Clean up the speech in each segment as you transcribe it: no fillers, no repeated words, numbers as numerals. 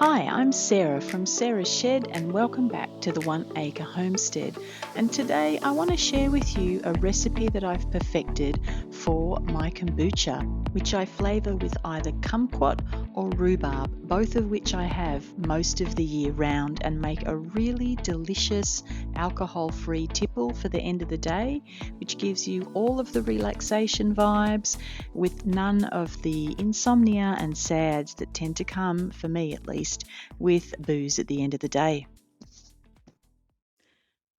Hi, I'm Sarah from Sarah's Shed and welcome back to the 1 Acre Homestead. And today I want to share with you a recipe that I've perfected for my kombucha, which I flavour with either kumquat or rhubarb, both of which I have most of the year round and make a really delicious alcohol-free tipple for the end of the day, which gives you all of the relaxation vibes with none of the insomnia and sads that tend to come, for me at least, with booze at the end of the day.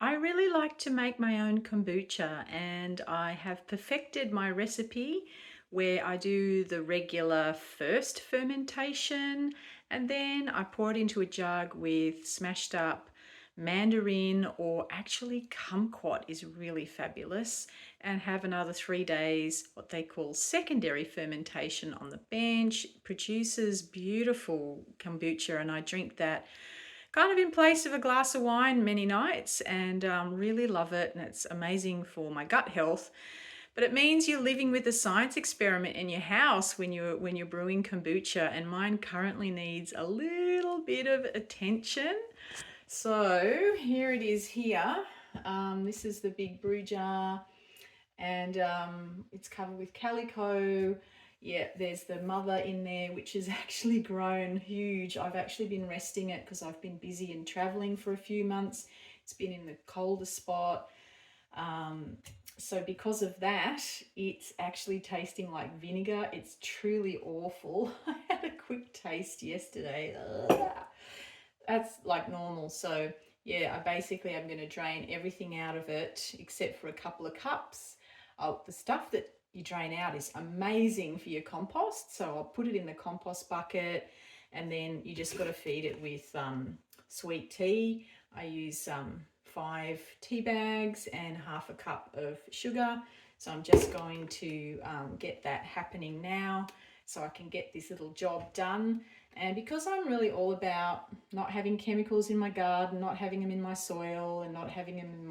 I really like to make my own kombucha, and I have perfected my recipe where I do the regular first fermentation and then I pour it into a jug with smashed up mandarin, or actually kumquat is really fabulous, and have another 3 days what they call secondary fermentation on the bench. It produces beautiful kombucha and I drink that kind of in place of a glass of wine many nights, and really love it, and it's amazing for my gut health. But it means you're living with a science experiment in your house when you're brewing kombucha, and mine currently needs a little bit of attention. So here it is here. This is the big brew jar, and it's covered with calico. Yeah, there's the mother in there, which has actually grown huge. I've actually been resting it because I've been busy and traveling for a few months. It's been in the coldest spot. So because of that, it's actually tasting like vinegar. It's truly awful. I had a quick taste yesterday. Ugh. That's like normal. So yeah, I'm going to drain everything out of it except for a couple of cups. The stuff that you drain out is amazing for your compost. So I'll put it in the compost bucket, and then you just got to feed it with sweet tea. I use 5 tea bags and half a cup of sugar. So I'm just going to get that happening now so I can get this little job done. And because I'm really all about not having chemicals in my garden, not having them in my soil, and not having them in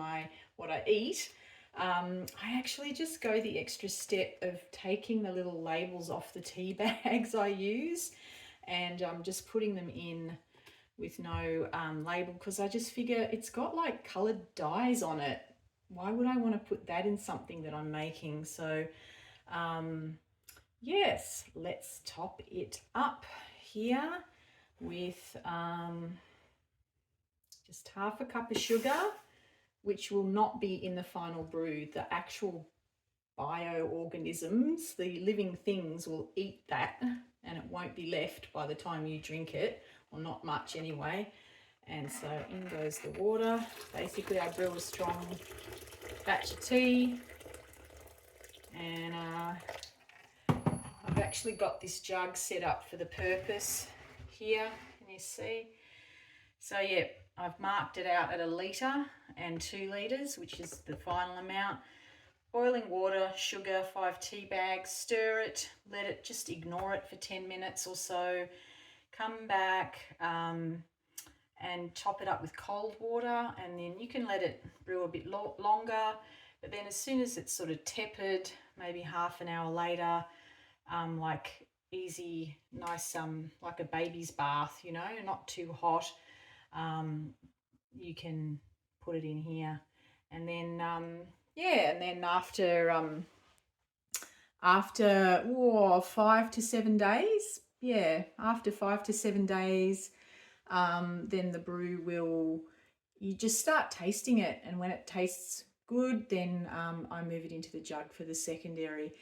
what I eat, I actually just go the extra step of taking the little labels off the tea bags I use, and just putting them in with no label, because I just figure it's got like coloured dyes on it. Why would I want to put that in something that I'm making? So yes, let's top it up here with just half a cup of sugar, which will not be in the final brew. The actual bioorganisms, the living things, will eat that and it won't be left by the time you drink it, or not much anyway. And so in goes the water. Basically I brew a strong batch of tea, and I've actually got this jug set up for the purpose here. Can you see? So yeah, I've marked it out at 1 litre and 2 litres, which is the final amount. Boiling water, sugar, 5 tea bags, stir it, let it, just ignore it for 10 minutes or so. Come back and top it up with cold water, and then you can let it brew a bit longer. But then as soon as it's sort of tepid, maybe half an hour later, like easy, nice, like a baby's bath, you know, not too hot, you can put it in here. And then yeah, and then after 5 to 7 days, yeah, after 5 to 7 days, then the brew will, you just start tasting it, and when it tastes good, then I move it into the jug for the secondary.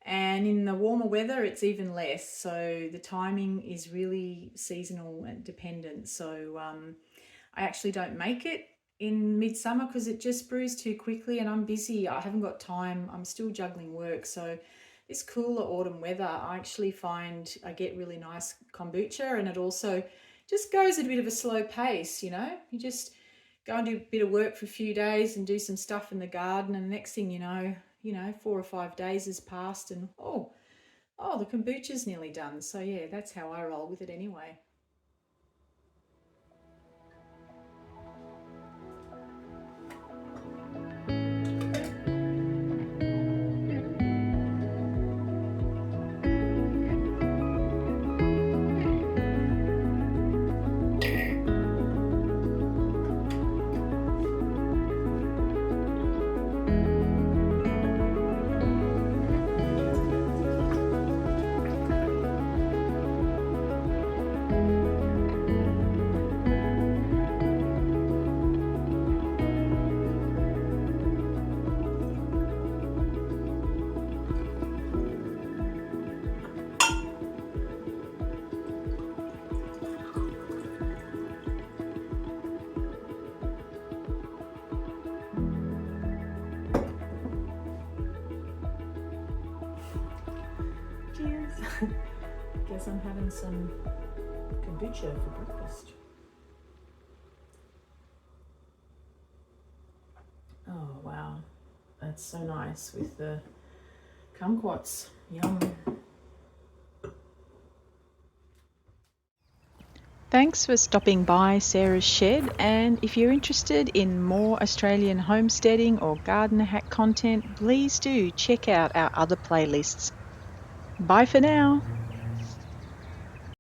And in the warmer weather, it's even less. So the timing is really seasonal and dependent. So I actually don't make it in midsummer because it just brews too quickly and I'm busy. I haven't got time. I'm still juggling work. So this cooler autumn weather, I actually find I get really nice kombucha, and it also just goes at a bit of a slow pace, you know. You just go and do a bit of work for a few days and do some stuff in the garden, and the next thing you know, 4 or 5 days has passed, and oh, the kombucha's nearly done. So yeah, that's how I roll with it anyway. Guess I'm having some kombucha for breakfast. Oh wow, that's so nice with the cumquats. Yum. Thanks for stopping by Sarah's Shed, and if you're interested in more Australian homesteading or gardener hack content, please do check out our other playlists. Bye for now.